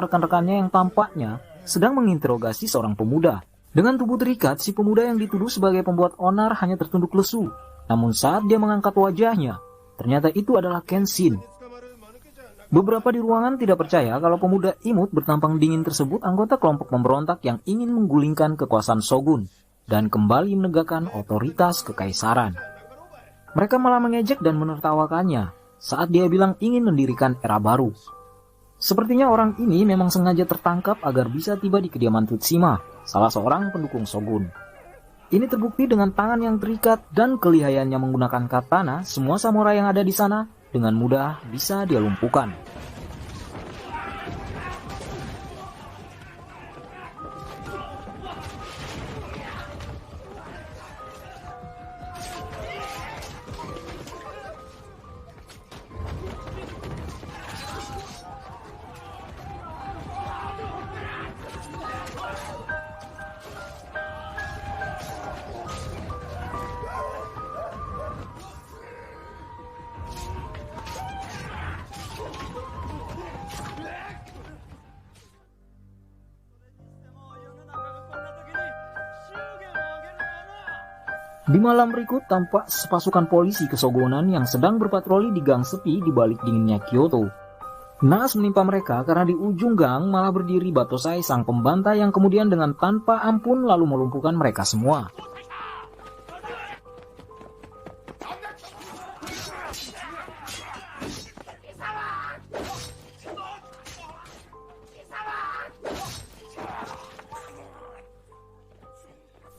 rekan-rekannya yang tampaknya sedang menginterogasi seorang pemuda. Dengan tubuh terikat, si pemuda yang dituduh sebagai pembuat onar hanya tertunduk lesu. Namun saat dia mengangkat wajahnya, ternyata itu adalah Kenshin. Beberapa di ruangan tidak percaya kalau pemuda imut bertampang dingin tersebut anggota kelompok pemberontak yang ingin menggulingkan kekuasaan Shogun dan kembali menegakkan otoritas kekaisaran. Mereka malah mengejek dan menertawakannya saat dia bilang ingin mendirikan era baru. Sepertinya orang ini memang sengaja tertangkap agar bisa tiba di kediaman Tsushima, salah seorang pendukung Shogun. Ini terbukti dengan tangan yang terikat dan kelihayannya menggunakan katana. Semua samurai yang ada di sana dengan mudah bisa dia lumpuhkan. Di malam berikut tampak sepasukan polisi kesogonan yang sedang berpatroli di gang sepi di balik dinginnya Kyoto. Naas menimpa mereka karena di ujung gang malah berdiri Batosai sang pembantai yang kemudian dengan tanpa ampun lalu melumpuhkan mereka semua.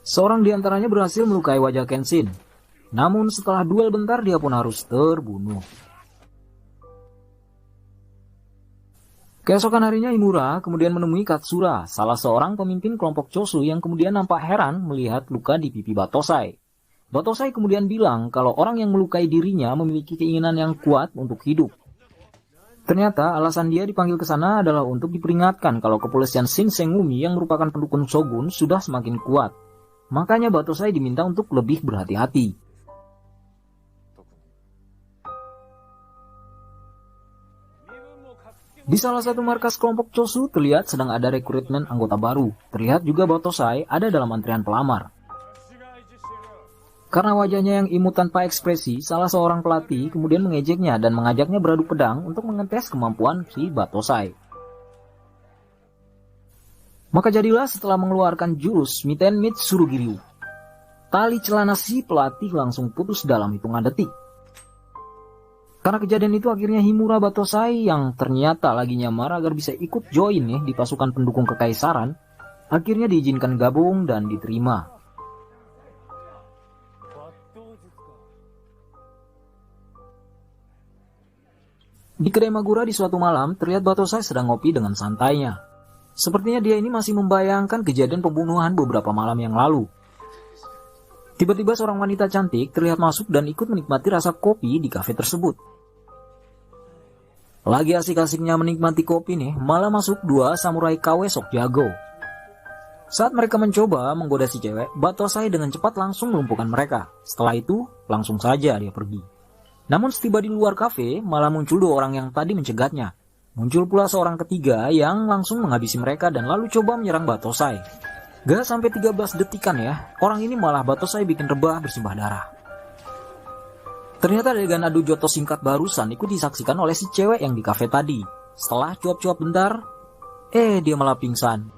Seorang di antaranya berhasil melukai wajah Kenshin. Namun setelah duel bentar dia pun harus terbunuh. Keesokan harinya Himura kemudian menemui Katsura, salah seorang pemimpin kelompok Chosu yang kemudian nampak heran melihat luka di pipi Batosai. Batosai kemudian bilang kalau orang yang melukai dirinya memiliki keinginan yang kuat untuk hidup. Ternyata alasan dia dipanggil ke sana adalah untuk diperingatkan kalau kepolisian Shinsengumi yang merupakan pendukung Shogun sudah semakin kuat. Makanya Batosai diminta untuk lebih berhati-hati. Di salah satu markas kelompok Chosu terlihat sedang ada rekrutmen anggota baru. Terlihat juga Batosai ada dalam antrian pelamar. Karena wajahnya yang imut tanpa ekspresi, salah seorang pelatih kemudian mengejeknya dan mengajaknya beradu pedang untuk mengetes kemampuan si Batosai. Maka jadilah setelah mengeluarkan jurus Miten Mitsurugiryu, tali celana si pelatih langsung putus dalam hitungan detik. Karena kejadian itu akhirnya Himura Batosai yang ternyata lagi nyamar agar bisa ikut join di pasukan pendukung kekaisaran, akhirnya diizinkan gabung dan diterima. Di kedai Magura di suatu malam, terlihat Batosai sedang ngopi dengan santainya. Sepertinya dia ini masih membayangkan kejadian pembunuhan beberapa malam yang lalu. Tiba-tiba seorang wanita cantik terlihat masuk dan ikut menikmati rasa kopi di kafe tersebut. Lagi asik-asiknya menikmati kopi malah masuk dua samurai KW sok jago. Saat mereka mencoba menggoda si cewek, Batosai dengan cepat langsung melumpuhkan mereka. Setelah itu, langsung saja dia pergi. Namun setiba di luar kafe, malah muncul dua orang yang tadi mencegatnya. Muncul pula seorang ketiga yang langsung menghabisi mereka dan lalu coba menyerang Batosai. Gak sampai 13 detikan orang ini malah Batosai bikin rebah bersimbah darah. Ternyata adegan adu jotos singkat barusan ikut disaksikan oleh si cewek yang di kafe tadi. Setelah cuap-cuap bentar, dia malah pingsan.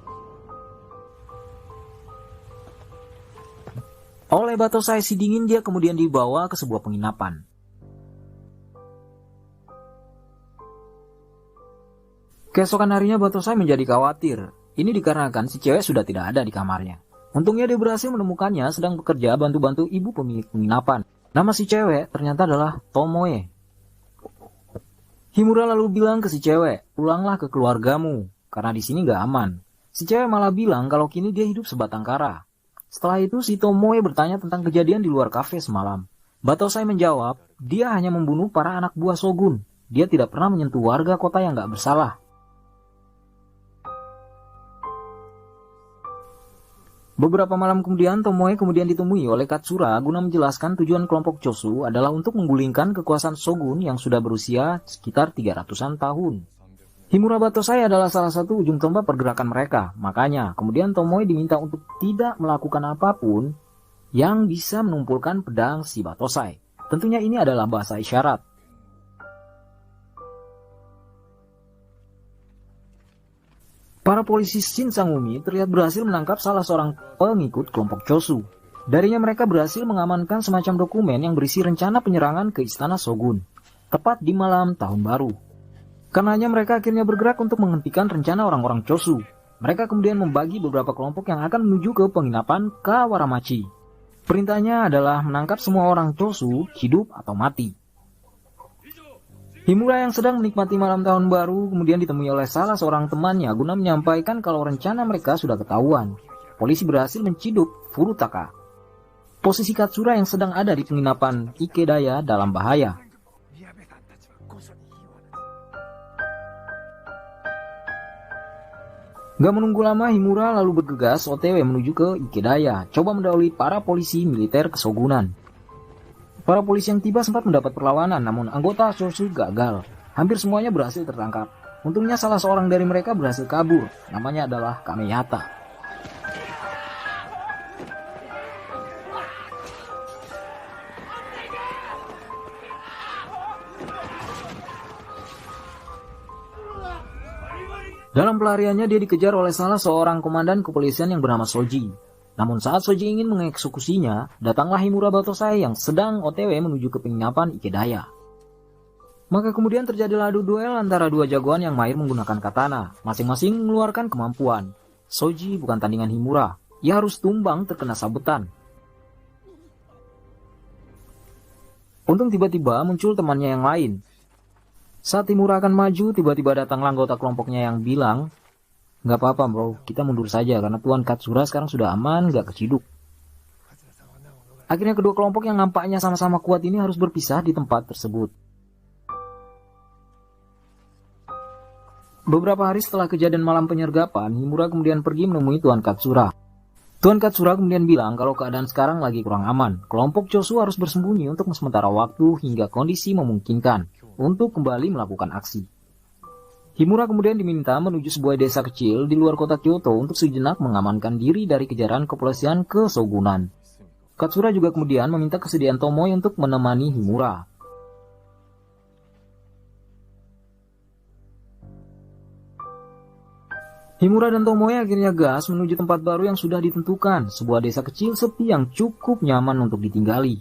Oleh Batosai si dingin dia kemudian dibawa ke sebuah penginapan. Keesokan harinya Batosai menjadi khawatir. Ini dikarenakan si cewek sudah tidak ada di kamarnya. Untungnya dia berhasil menemukannya sedang bekerja bantu-bantu ibu pemilik penginapan. Nama si cewek ternyata adalah Tomoe. Himura lalu bilang ke si cewek, pulanglah ke keluargamu, karena di sini gak aman. Si cewek malah bilang kalau kini dia hidup sebatang kara. Setelah itu si Tomoe bertanya tentang kejadian di luar kafe semalam. Batosai menjawab, dia hanya membunuh para anak buah Shogun. Dia tidak pernah menyentuh warga kota yang gak bersalah. Beberapa malam kemudian, Tomoe kemudian ditemui oleh Katsura guna menjelaskan tujuan kelompok Chosu adalah untuk menggulingkan kekuasaan Shogun yang sudah berusia sekitar 300-an tahun. Himura Batosai adalah salah satu ujung tombak pergerakan mereka. Makanya, kemudian Tomoe diminta untuk tidak melakukan apapun yang bisa menumpulkan pedang si Batosai. Tentunya ini adalah bahasa isyarat. Para polisi Shin Sang-umi terlihat berhasil menangkap salah seorang pengikut kelompok Chosu. Darinya mereka berhasil mengamankan semacam dokumen yang berisi rencana penyerangan ke istana Shogun, tepat di malam tahun baru. Karenanya mereka akhirnya bergerak untuk menghentikan rencana orang-orang Chosu. Mereka kemudian membagi beberapa kelompok yang akan menuju ke penginapan Kawaramachi. Perintahnya adalah menangkap semua orang Chosu, hidup atau mati. Himura yang sedang menikmati malam tahun baru kemudian ditemui oleh salah seorang temannya guna menyampaikan kalau rencana mereka sudah ketahuan. Polisi berhasil menciduk Furutaka. Posisi Katsura yang sedang ada di penginapan Ikedaya dalam bahaya. Gak menunggu lama, Himura lalu bergegas OTW menuju ke Ikedaya, coba mendahului para polisi militer kesogunan. Para polisi yang tiba sempat mendapat perlawanan, namun anggota Chosu gagal. Hampir semuanya berhasil tertangkap. Untungnya salah seorang dari mereka berhasil kabur, namanya adalah Kameyata. Dalam pelariannya dia dikejar oleh salah seorang komandan kepolisian yang bernama Soji. Namun saat Soji ingin mengeksekusinya, datanglah Himura Batosai yang sedang OTW menuju ke penginapan Ikedaya. Maka kemudian terjadilah adu duel antara dua jagoan yang mahir menggunakan katana, masing-masing mengeluarkan kemampuan. Soji bukan tandingan Himura, ia harus tumbang terkena sabetan. Untung tiba-tiba muncul temannya yang lain. Saat Himura akan maju, tiba-tiba datanglah anggota kelompoknya yang bilang, "Nggak apa-apa bro, kita mundur saja karena Tuan Katsura sekarang sudah aman, nggak keciduk." Akhirnya kedua kelompok yang nampaknya sama-sama kuat ini harus berpisah di tempat tersebut. Beberapa hari setelah kejadian malam penyergapan, Himura kemudian pergi menemui Tuan Katsura. Tuan Katsura kemudian bilang kalau keadaan sekarang lagi kurang aman. Kelompok Chosu harus bersembunyi untuk sementara waktu hingga kondisi memungkinkan untuk kembali melakukan aksi. Himura kemudian diminta menuju sebuah desa kecil di luar kota Kyoto untuk sejenak mengamankan diri dari kejaran kepolisian kesogunan. Katsura juga kemudian meminta kesediaan Tomoe untuk menemani Himura. Himura dan Tomoe akhirnya gas menuju tempat baru yang sudah ditentukan, sebuah desa kecil sepi yang cukup nyaman untuk ditinggali.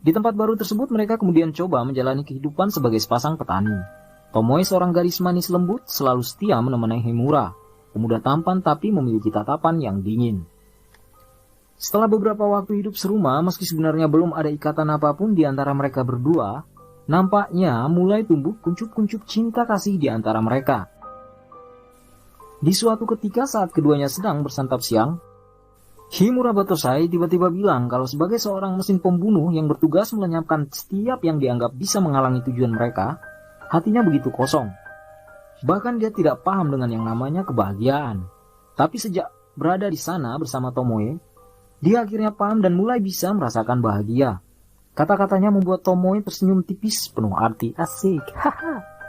Di tempat baru tersebut mereka kemudian coba menjalani kehidupan sebagai sepasang petani. Tomoe seorang gadis manis lembut selalu setia menemani Himura, pemuda tampan tapi memiliki tatapan yang dingin. Setelah beberapa waktu hidup serumah, meski sebenarnya belum ada ikatan apapun di antara mereka berdua, nampaknya mulai tumbuh kuncup-kuncup cinta kasih di antara mereka. Di suatu ketika saat keduanya sedang bersantap siang, Himura Batosai tiba-tiba bilang kalau sebagai seorang mesin pembunuh yang bertugas melenyapkan setiap yang dianggap bisa menghalangi tujuan mereka, hatinya begitu kosong. Bahkan dia tidak paham dengan yang namanya kebahagiaan. Tapi sejak berada di sana bersama Tomoe, dia akhirnya paham dan mulai bisa merasakan bahagia. Kata-katanya membuat Tomoe tersenyum tipis penuh arti. Asik, haha.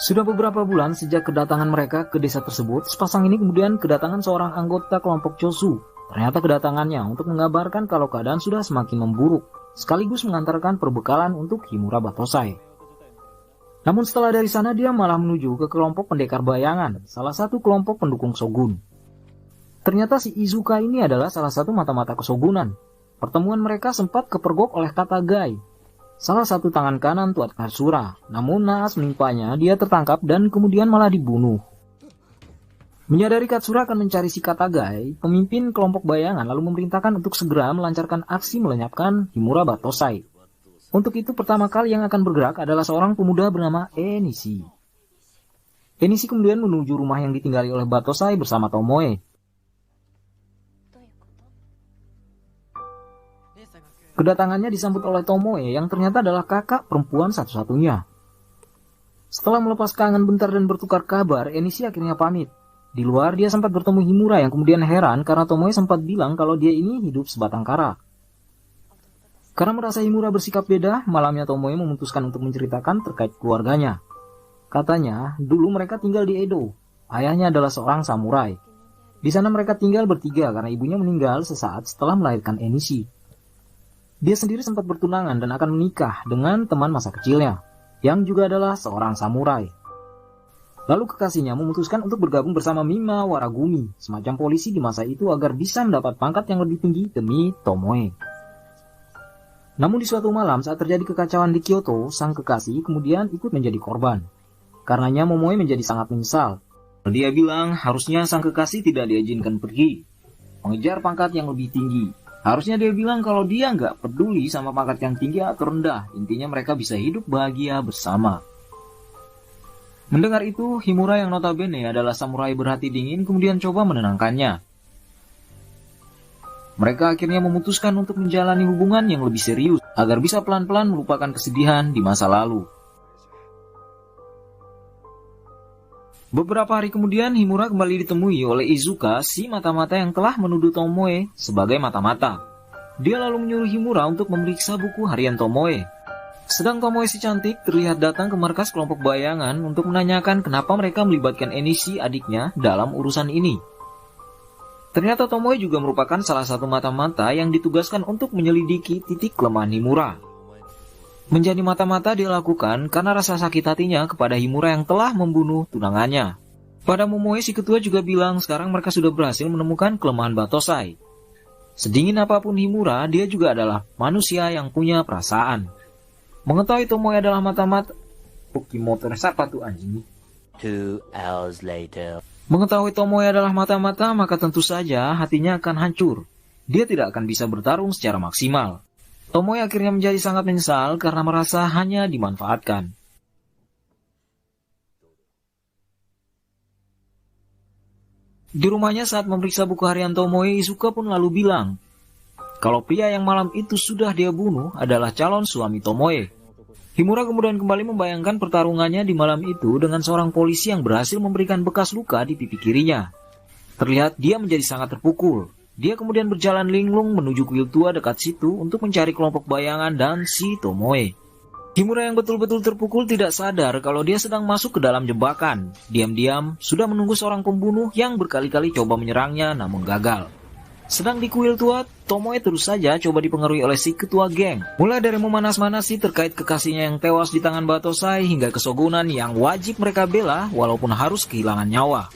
Sudah beberapa bulan sejak kedatangan mereka ke desa tersebut, sepasang ini kemudian kedatangan seorang anggota kelompok Chosu. Ternyata kedatangannya untuk mengabarkan kalau keadaan sudah semakin memburuk, sekaligus mengantarkan perbekalan untuk Himura Batosai. Namun setelah dari sana dia malah menuju ke kelompok pendekar bayangan, salah satu kelompok pendukung Shogun. Ternyata si Izuka ini adalah salah satu mata-mata kesogunan. Pertemuan mereka sempat kepergok oleh Katagai, salah satu tangan kanan Tuan Katsura. Namun naas menimpanya, dia tertangkap dan kemudian malah dibunuh. Menyadari Katsura akan mencari si Katagai, pemimpin kelompok bayangan lalu memerintahkan untuk segera melancarkan aksi melenyapkan Himura Batosai. Untuk itu pertama kali yang akan bergerak adalah seorang pemuda bernama Enishi. Enishi kemudian menuju rumah yang ditinggali oleh Batosai bersama Tomoe. Kedatangannya disambut oleh Tomoe yang ternyata adalah kakak perempuan satu-satunya. Setelah melepas kangen bentar dan bertukar kabar, Enishi akhirnya pamit. Di luar dia sempat bertemu Himura yang kemudian heran karena Tomoe sempat bilang kalau dia ini hidup sebatang kara. Karena merasa Himura bersikap beda, malamnya Tomoe memutuskan untuk menceritakan terkait keluarganya. Katanya, dulu mereka tinggal di Edo. Ayahnya adalah seorang samurai. Di sana mereka tinggal bertiga karena ibunya meninggal sesaat setelah melahirkan Enishi. Dia sendiri sempat bertunangan dan akan menikah dengan teman masa kecilnya, yang juga adalah seorang samurai. Lalu kekasihnya memutuskan untuk bergabung bersama Mima Waragumi, semacam polisi di masa itu agar bisa mendapat pangkat yang lebih tinggi demi Tomoe. Namun di suatu malam saat terjadi kekacauan di Kyoto, sang kekasih kemudian ikut menjadi korban. Karenanya Momoe menjadi sangat menyesal. Dia bilang harusnya sang kekasih tidak diizinkan pergi, mengejar pangkat yang lebih tinggi. Harusnya dia bilang kalau dia nggak peduli sama pangkat yang tinggi atau rendah, intinya mereka bisa hidup bahagia bersama. Mendengar itu, Himura yang notabene adalah samurai berhati dingin kemudian coba menenangkannya. Mereka akhirnya memutuskan untuk menjalani hubungan yang lebih serius, agar bisa pelan-pelan melupakan kesedihan di masa lalu. Beberapa hari kemudian, Himura kembali ditemui oleh Izuka, si mata-mata yang telah menuduh Tomoe sebagai mata-mata. Dia lalu menyuruh Himura untuk memeriksa buku harian Tomoe. Sedang Tomoe si cantik terlihat datang ke markas kelompok bayangan untuk menanyakan kenapa mereka melibatkan Enishi adiknya dalam urusan ini. Ternyata Tomoe juga merupakan salah satu mata-mata yang ditugaskan untuk menyelidiki titik kelemahan Himura. Menjadi mata-mata dia lakukan karena rasa sakit hatinya kepada Himura yang telah membunuh tunangannya. Pada Momoe si ketua juga bilang sekarang mereka sudah berhasil menemukan kelemahan Batosai. Sedingin apapun Himura, dia juga adalah manusia yang punya perasaan. Mengetahui Tomoe adalah mata-mata... Pokimotor siapa tuh anjing? 2 hours later. Mengetahui Tomoe adalah mata-mata, maka tentu saja hatinya akan hancur. Dia tidak akan bisa bertarung secara maksimal. Tomoe akhirnya menjadi sangat menyesal karena merasa hanya dimanfaatkan. Di rumahnya saat memeriksa buku harian Tomoe, Izuka pun lalu bilang, kalau pria yang malam itu sudah dia bunuh adalah calon suami Tomoe. Himura kemudian kembali membayangkan pertarungannya di malam itu dengan seorang polisi yang berhasil memberikan bekas luka di pipi kirinya. Terlihat dia menjadi sangat terpukul. Dia kemudian berjalan linglung menuju kuil tua dekat situ untuk mencari kelompok bayangan dan si Tomoe. Himura yang betul-betul terpukul tidak sadar kalau dia sedang masuk ke dalam jebakan. Diam-diam sudah menunggu seorang pembunuh yang berkali-kali coba menyerangnya namun gagal. Sedang di kuil tua, Tomoe terus saja coba dipengaruhi oleh si ketua geng. Mulai dari memanas-manasi terkait kekasihnya yang tewas di tangan Batosai hingga kesogunan yang wajib mereka bela walaupun harus kehilangan nyawa.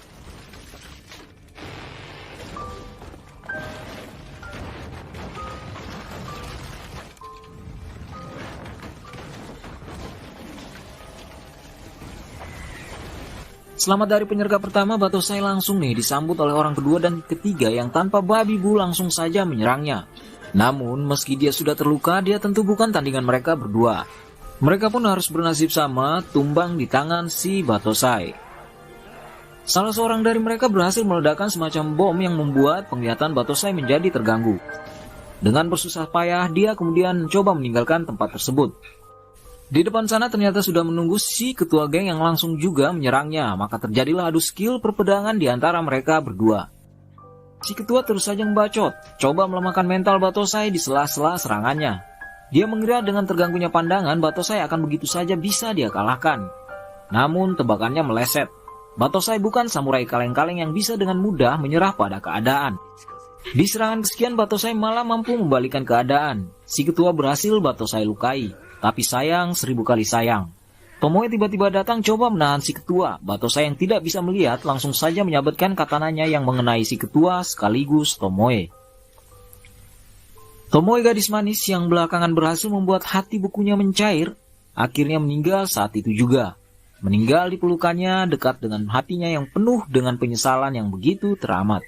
Selamat dari penyergap pertama, Batosai langsung disambut oleh orang kedua dan ketiga yang tanpa babi bu langsung saja menyerangnya. Namun, meski dia sudah terluka, dia tentu bukan tandingan mereka berdua. Mereka pun harus bernasib sama, tumbang di tangan si Batosai. Salah seorang dari mereka berhasil meledakkan semacam bom yang membuat penglihatan Batosai menjadi terganggu. Dengan bersusah payah, dia kemudian coba meninggalkan tempat tersebut. Di depan sana ternyata sudah menunggu si ketua geng yang langsung juga menyerangnya, maka terjadilah adu skill perpedangan di antara mereka berdua. Si ketua terus saja membacot, coba melemahkan mental Batosai di sela-sela serangannya. Dia mengira dengan terganggunya pandangan Batosai akan begitu saja bisa dia kalahkan. Namun tebakannya meleset. Batosai bukan samurai kaleng-kaleng yang bisa dengan mudah menyerah pada keadaan. Di serangan kesekian Batosai malah mampu membalikkan keadaan. Si ketua berhasil Batosai lukai. Tapi sayang 1000 kali sayang. Tomoe tiba-tiba datang coba menahan si ketua. Batosai yang tidak bisa melihat langsung saja menyabetkan katananya yang mengenai si ketua sekaligus Tomoe. Tomoe gadis manis yang belakangan berhasil membuat hati bukunya mencair, akhirnya meninggal saat itu juga. Meninggal di pelukannya dekat dengan hatinya yang penuh dengan penyesalan yang begitu teramat.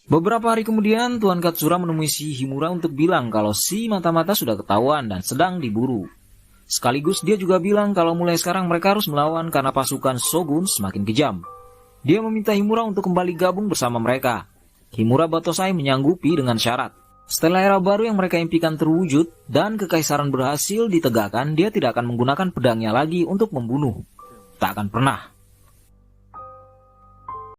Beberapa hari kemudian, Tuan Katsura menemui si Himura untuk bilang kalau si mata-mata sudah ketahuan dan sedang diburu. Sekaligus dia juga bilang kalau mulai sekarang mereka harus melawan karena pasukan Shogun semakin kejam. Dia meminta Himura untuk kembali gabung bersama mereka. Himura Batosai menyanggupi dengan syarat. Setelah era baru yang mereka impikan terwujud dan kekaisaran berhasil ditegakkan, dia tidak akan menggunakan pedangnya lagi untuk membunuh. Tak akan pernah.